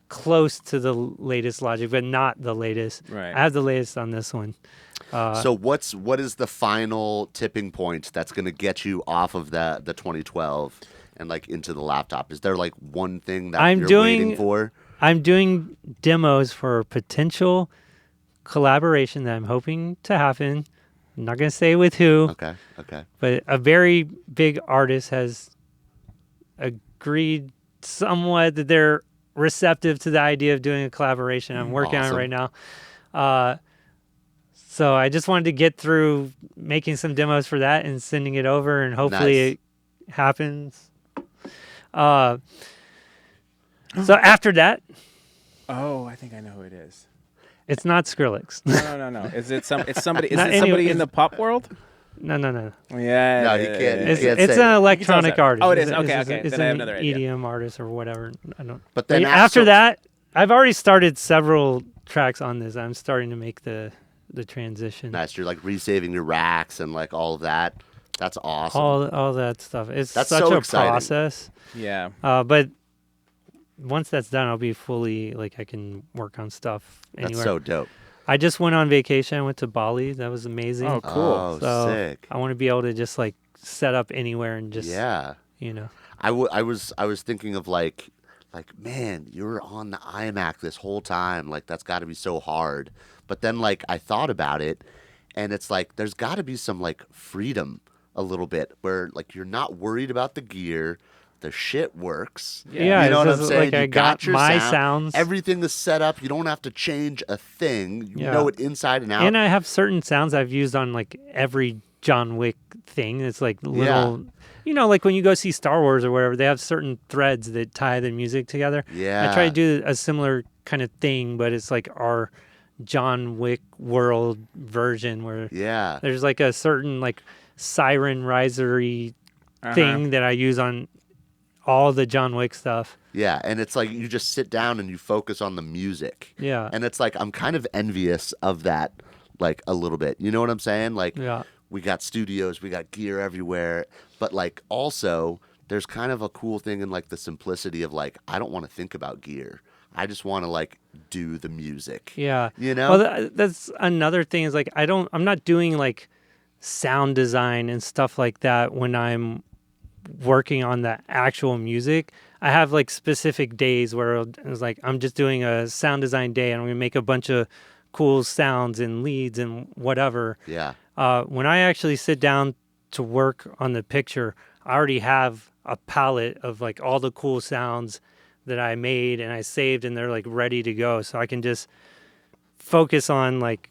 close to the latest Logic, but not the latest. Right. I have the latest on this one. So what is the final tipping point that's going to get you off of the 2012 and like into the laptop? Is there like one thing that you're waiting for? I'm doing demos for potential collaboration that I'm hoping to happen. I'm not gonna say with who. Okay. But a very big artist has agreed somewhat that they're receptive to the idea of doing a collaboration. I'm working on it Awesome. right now. So I just wanted to get through making some demos for that and sending it over, and hopefully Nice. it happens. So after that, Oh, I think I know who it is. it's not Skrillex. No. Is it some? It's somebody. Is Not it somebody anyway, in the pop world? No. Yeah. No, he can't. It's, can't it's say an it. electronic that. artist. Oh, it is. It's- Okay, it's- okay. It's Then I have an another idea. EDM artist or whatever. I don't. But then after that, I've already started several tracks on this. I'm starting to make the transition. Nice. You're like resaving your racks and like all of that. That's awesome. All that stuff. It's That's such so a exciting. process. Yeah. But once that's done, I'll be fully like I can work on stuff anywhere. That's so dope. I just went on vacation. I went to Bali. That was amazing. Oh, cool. Oh, So sick. I want to be able to just like set up anywhere and just Yeah. you know. I was thinking of like man, you're on the iMac this whole time. Like that's got to be so hard. But then like I thought about it, and it's like there's got to be some like freedom a little bit where like you're not worried about the gear. The shit works. Yeah, you know what it's I'm just saying? like I you got your my sound. sounds. Everything is set up. You don't have to change a thing. You Yeah. know it inside and out. And I have certain sounds I've used on like every John Wick thing. It's like little, you know, like when you go see Star Wars or whatever, they have certain threads that tie the music together. Yeah. I try to do a similar kind of thing, but it's like our John Wick world version where Yeah. there's like a certain like siren risery thing that I use on all the John Wick stuff. Yeah, and it's like you just sit down and you focus on the music. Yeah. And it's like I'm kind of envious of that, like a little bit. You know what I'm saying? Like Yeah. we got studios, we got gear everywhere, but like also there's kind of a cool thing in like the simplicity of like I don't want to think about gear. I just want to like do the music. Yeah. You know? Well, that's another thing is like I'm not doing like sound design and stuff like that when I'm working on the actual music. I have like specific days where it's like I'm just doing a sound design day and I'm going to make a bunch of cool sounds and leads and whatever. Yeah. When I actually sit down to work on the picture, I already have a palette of like all the cool sounds that I made and I saved and they're like ready to go. So I can just focus on like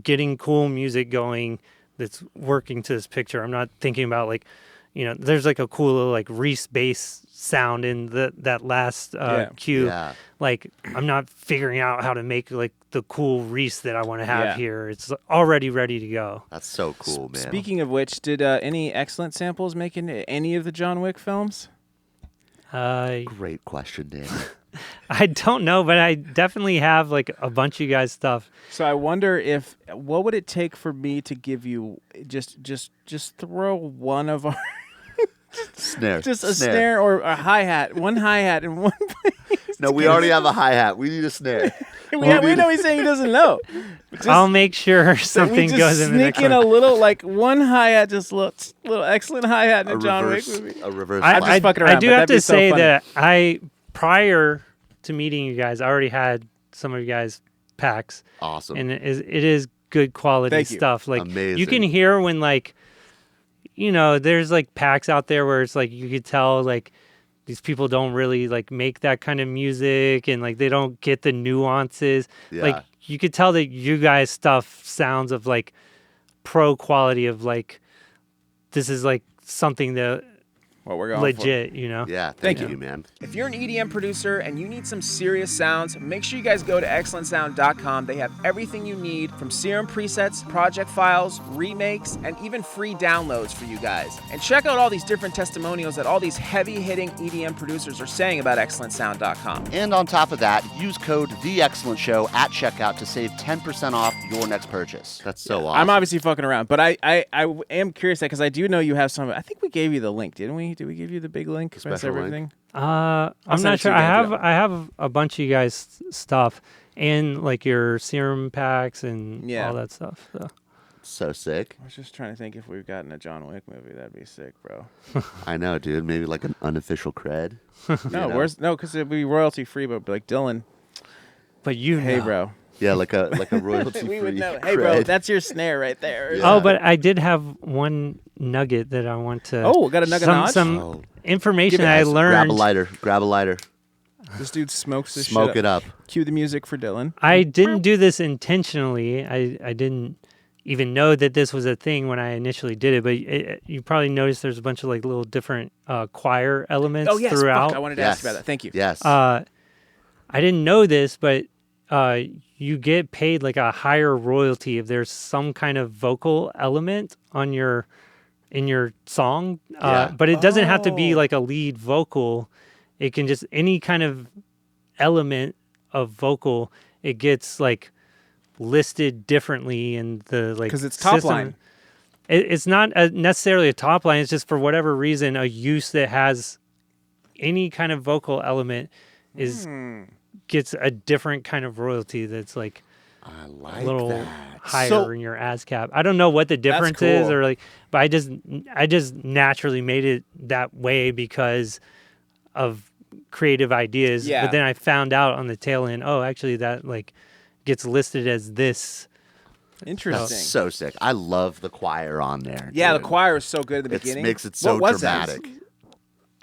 getting cool music going that's working to this picture. I'm not thinking about like, you know, there's like a cool little like Reese bass sound in that last cue. Yeah. Like I'm not figuring out how to make like the cool Reese that I want to have Yeah. here. It's already ready to go. That's so cool, man. Speaking of which, did any excellent samples make in any of the John Wick films? Great question, Dan. I don't know, but I definitely have like a bunch of you guys' stuff. So I wonder if what would it take for me to give you just throw one of our Snare. just a snare or a hi-hat, one hi-hat and one No, we already have a hi-hat. We need a snare. we know he's saying he doesn't know. I'll make sure something we just goes in the sneak next in one. a little like one hi-hat, just little excellent hi-hat in a John Wick movie. A reverse. I'm just slide. fucking around, I do but have that'd be to so say funny. that prior to meeting you guys, I already had some of you guys' packs. Awesome. And it is good quality Thank you. stuff. Like Amazing. you can hear when like, you know, there's like packs out there where it's like you could tell like these people don't really like make that kind of music and like they don't get the nuances. Yeah. Like you could tell that you guys' stuff sounds of like pro quality of like this is like something that What we're going legit, you know? Yeah, Thank thank you. you, man. If you're an EDM producer and you need some serious sounds, make sure you guys go to XLNTSound.com. They have everything you need from Serum presets, project files, remakes, and even free downloads for you guys. And check out all these different testimonials that all these heavy-hitting EDM producers are saying about XLNTSound.com. And on top of that, use code TheExcellentShow at checkout to save 10% off your next purchase. That's so awesome. I'm obviously fucking around, but I am curious because I do know you have some. I think we gave you the link, didn't we? Did we give you the big link? Special That's everything. link? I'm send not it to sure. you guys, I have a bunch of you guys' stuff and like your serum packs and Yeah. all that stuff. So. So sick. I was just trying to think if we've gotten a John Wick movie. That'd be sick, bro. I know, dude. Maybe like an unofficial cred. No, know? because it'd be royalty free, but like Dylan, But you hey, know. bro. Yeah, like a royalty We free would know. Hey, bro, cred. that's your snare right there. Yeah. Oh, but I did have one nugget that I want to. Oh, got a nugget some, notch? some Oh. information Give it I us. learned. Grab a lighter. This dude smokes this Smoke shit it up. Cue the music for Dylan. I didn't do this intentionally. I didn't even know that this was a thing when I initially did it. But you probably noticed there's a bunch of like little different choir elements Oh, yes. throughout. Fuck, I wanted to ask you about that. Thank you. Yes. I didn't know this, but you get paid like a higher royalty if there's some kind of vocal element in your song. But it doesn't have to be like a lead vocal. It can just any kind of element of vocal. It gets like listed differently in the like because it's top system. line. It's not necessarily a top line. It's just for whatever reason a use that has any kind of vocal element gets a different kind of royalty that's like I like a little that. higher in your ASCAP. I don't know what the difference is, cool. or like, but I just naturally made it that way because of creative ideas. Yeah. But then I found out on the tail end, oh, actually that like gets listed as this. Interesting. That's so sick. I love the choir on there. Yeah, dude. the choir is so good at the It beginning. makes it so What was that? dramatic.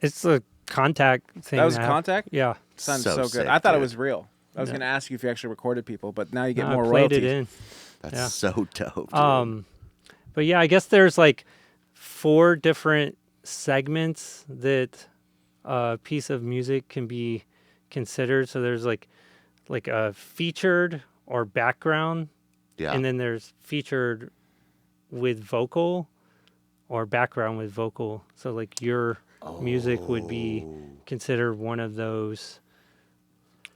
It's a contact thing. That was now. contact? Yeah. Sounds So so good. sick, I thought it dude. was real. I was going to ask you if you actually recorded people, but now you get No, more I played royalties. it in. That's so dope. Dude. But yeah, I guess there's like 4 different segments that a piece of music can be considered. So there's like a featured or background, Yeah. and then there's featured with vocal or background with vocal. So like your music would be considered one of those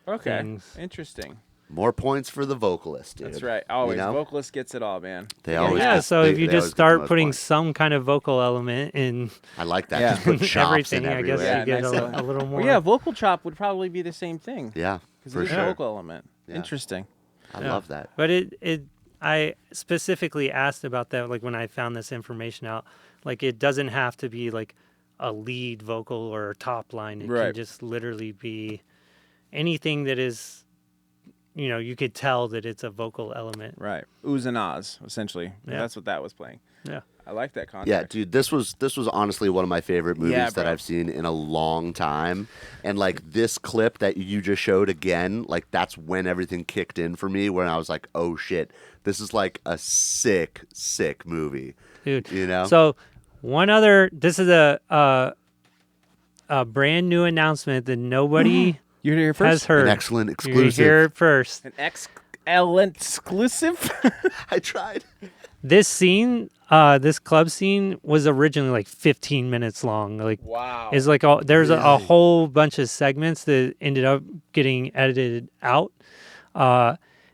Okay. things. Interesting. More points for the vocalist, dude. That's right. Always. You know? Vocalist gets it all, man. They always Yeah, get- so they- if you they just always get the start most putting points. some kind of vocal element in I like that. Yeah. Just put chops everything, in I guess everywhere. you get nice a little more. Well, yeah, vocal chop would probably be the same thing. Yeah, Because for it's a sure. vocal element. Yeah. Interesting. I love that. But I specifically asked about that, like when I found this information out, like it doesn't have to be like a lead vocal or a top line. It Right. can just literally be anything that is, you could tell that it's a vocal element. Right. Oohs and ahs, essentially. Yeah. That's what that was playing. Yeah. I like that concept. Yeah, dude, this was honestly one of my favorite movies Yeah, that bro. I've seen in a long time. And like this clip that you just showed again, like that's when everything kicked in for me, where I was like, oh shit, this is like a sick, sick movie. Dude. You know? So this is a brand new announcement that nobody You're here has first? heard. An excellent You exclusive. hear it first. An XLNT exclusive? I tried. This scene, this club scene, was originally like 15 minutes long. Like, Wow. is like there's a whole bunch of segments that ended up getting edited out,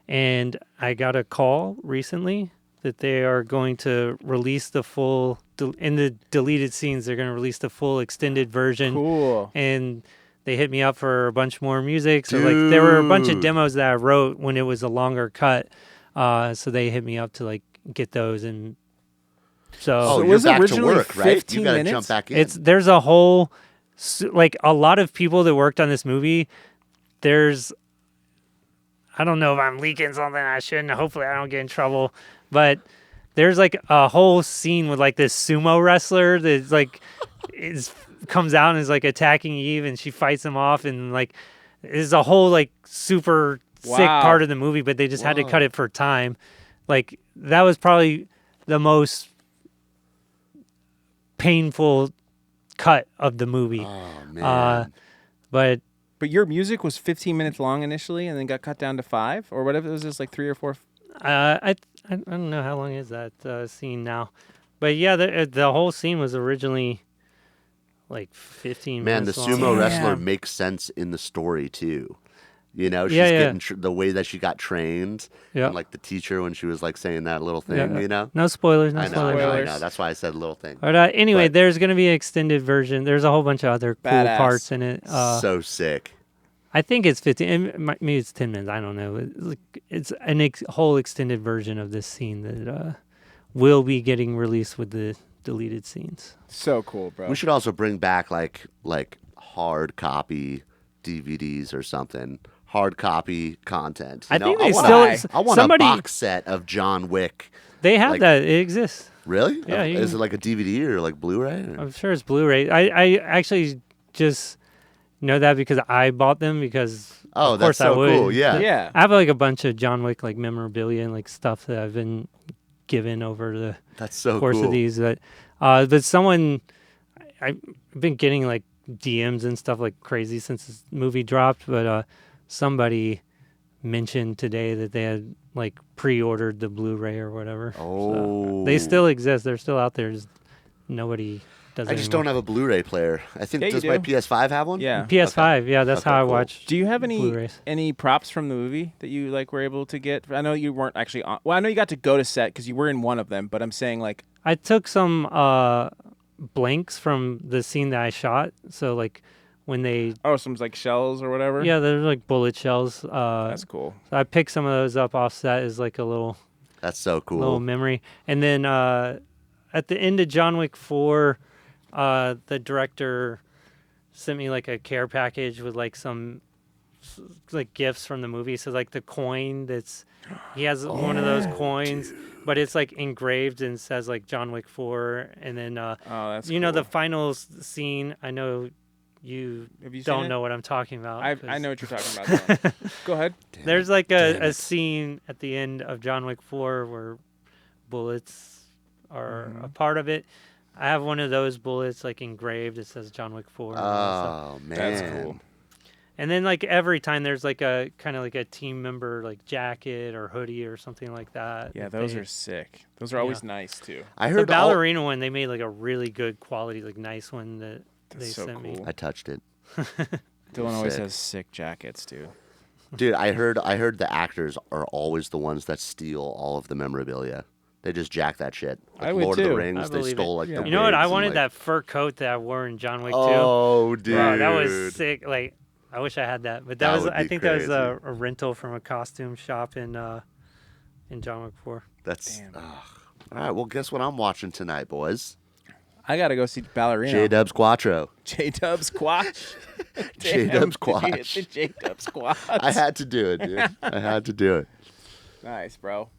and I got a call recently that they are going to release the full in the deleted scenes. They're going to release the full extended version. Cool. And they hit me up for a bunch more music. So like there were a bunch of demos that I wrote when it was a longer cut. So they hit me up to like get those, and Oh, So you're was it back to originally work, right? 15 You got to minutes? jump back in. there's a whole like a lot of people that worked on this movie. I don't know if I'm leaking something I shouldn't. Hopefully I don't get in trouble, but there's like a whole scene with like this sumo wrestler that's like comes out and is like attacking Eve, and she fights him off, and like is a whole like super sick Wow. part of the movie, but they just had to cut it for time. Like that was probably the most painful cut of the movie. Oh man. But But your music was 15 minutes long initially and then got cut down to 5? Or whatever. It was just like 3 or 4. I don't know how long is that scene now. But yeah, the whole scene was originally like 15 Man, the minutes long. sumo wrestler Damn. makes sense in the story too. You know, she's Yeah, yeah. getting the way that she got trained, Yeah. and like the teacher when she was like saying that little thing. Yeah. You know, No spoilers, no I know, spoilers. I Spoilers. know. That's why I said little thing. But anyway, But- there's going to be an extended version. There's a whole bunch of other cool Badass. parts in it. So sick. I think it's 15. Maybe it's 10 minutes. I don't know. It's a whole extended version of this scene that will be getting released with the deleted scenes. So cool, bro. We should also bring back like hard copy DVDs or something. Hard copy content. You I know? think they want still. I want somebody, a box set of John Wick. They have like- that. It exists. Really? Yeah, you Is can- it like a DVD or like Blu-ray? Or? I'm sure it's Blu-ray. I actually just know that because I bought them because Oh, of that's course I so would. cool. Yeah. Yeah. I have like a bunch of John Wick like memorabilia and like stuff that I've been given over the That's so course cool. of these. But someone I've been getting like DMs and stuff like crazy since this movie dropped. But somebody mentioned today that they had like pre-ordered the Blu-ray or whatever. So, they still exist. They're still out there. Just nobody does it I just anymore. don't have a Blu-ray player. I think, Yeah, you does my do. PS5 have one? Yeah. PS5. Yeah, that's Okay, how I cool. watch. Do you have Blu-rays. any props from the movie that you like were able to get? I know you weren't actually on. Well, I know you got to go to set because you were in one of them, but I'm saying like I took some blanks from the scene that I shot. So like when they some like shells or whatever. yeah, they're like bullet shells. That's cool. So I picked some of those up off set as like a little That's so cool. little memory. And then at the end of John Wick 4, the director sent me like a care package with like some like gifts from the movie. So like the coin he has one of those coins, but it's like engraved and says like John Wick 4. And then that's you know cool. the final scene. I know you Have you seen don't it? know what I'm talking about. I know what you're talking about. Dylan. Go ahead. There's like a scene at the end of John Wick 4 where bullets are a part of it. I have one of those bullets like engraved. It says John Wick 4. and all that stuff. Oh man, That's cool. And then like every time there's like a kind of like a team member like jacket or hoodie or something like that. Yeah, that those they- are sick. Those are always nice too. I The heard ballerina one. They made like a really good quality, like nice one that they so sent me. cool. I touched it. Dylan always Sick. has sick jackets too. Dude, I heard the actors are always the ones that steal all of the memorabilia. They just jack that shit. Like I would Lord of too. the Rings, I they believe stole it. like the You know what? I wigs and, wanted like- that fur coat that I wore in John Wick 2. Oh, dude. Wow, that was sick. Like, I wish I had that. But That was would I be think that was crazy. a rental from a costume shop in John Wick 4. That's Damn. all right. Well, guess what I'm watching tonight, boys? I gotta go see Ballerina. J-Dub's Quattro. J-Dub's Squatch. J-Dub's Damn, Squatch. the J-Dub's Squatch. I had to do it, dude. I had to do it. Nice, bro.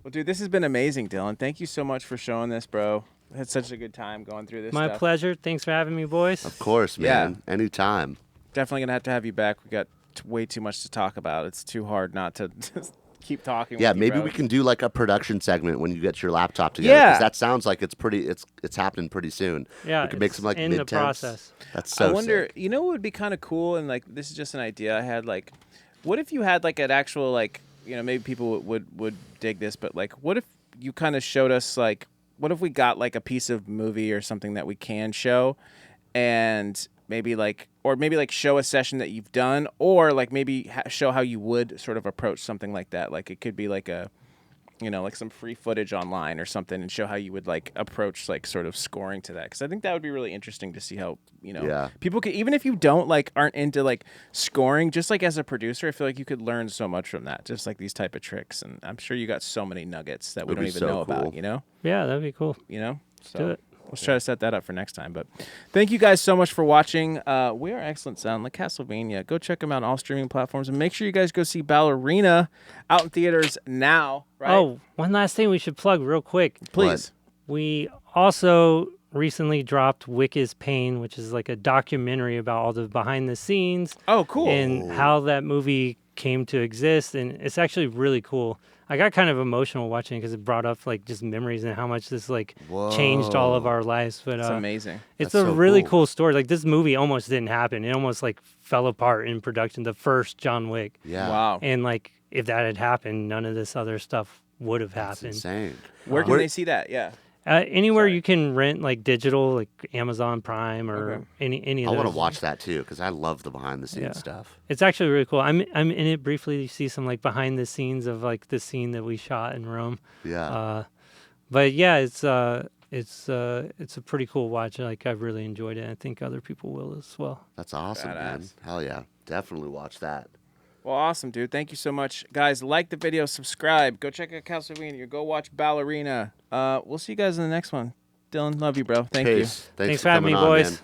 Well, dude, this has been amazing, Dylan. Thank you so much for showing this, bro. I had such a good time going through this My stuff. pleasure. Thanks for having me, boys. Of course, Yeah. man. Anytime. Definitely gonna have to have you back. We got way too much to talk about. It's too hard not to just keep talking. Yeah, with you, maybe bro. we can do like a production segment when you get your laptop together. Yeah. 'cause that sounds like it's happening pretty soon. Yeah, we could make it's some like in the mid-temps. process. That's so I wonder, sick. you know what would be kind of cool, and like this is just an idea I had. Like, what if you had like an actual like, you know, maybe people would dig this, but like, what if you kind of showed us like, what if we got like a piece of movie or something that we can show, and maybe like, or maybe like show a session that you've done, or like maybe show how you would sort of approach something like that. Like it could be like a, you know, like some free footage online or something, and show how you would like approach like sort of scoring to that. Because I think that would be really interesting to see how, you know, Yeah. people could, even if you don't like aren't into like scoring, just like as a producer, I feel like you could learn so much from that, just like these type of tricks. And I'm sure you got so many nuggets that we Would don't be even so know cool. about, you know? Yeah, that'd be cool. You know? So do it. let's try to set that up for next time. But thank you guys so much for watching. We are Excellent Sound, like Castlevania. Go check them out on all streaming platforms, and make sure you guys go see Ballerina out in theaters now. Right? Oh, one last thing we should plug real quick. please. We also recently dropped Wick is Pain, which is like a documentary about all the behind the scenes Oh, cool. and how that movie came to exist. And it's actually really cool. I got kind of emotional watching it because it brought up like just memories and how much this like changed all of our lives. But It's amazing. it's That's a so really cool. cool story. Like this movie almost didn't happen. It almost like fell apart in production. The first John Wick. Yeah. Wow. And like if that had happened, none of this other stuff would have That's happened. insane. Where can they see that? Yeah. Anywhere you can rent like digital, like Amazon Prime or Okay. any of I those. want to watch that too because I love the behind the scenes Yeah. stuff. It's actually really cool. I'm in it briefly. You see some like behind the scenes of like the scene that we shot in Rome. Yeah. But yeah, it's a pretty cool watch. Like I've really enjoyed it. I think other people will as well. That's awesome, man. Badass. Hell yeah. Definitely watch that. Well, awesome, dude. Thank you so much. Guys, like the video, subscribe. Go check out Castlevania. Go watch Ballerina. We'll see you guys in the next one. Dylan, love you, bro. Thank you. Peace. Thanks for having coming me, on, boys. man.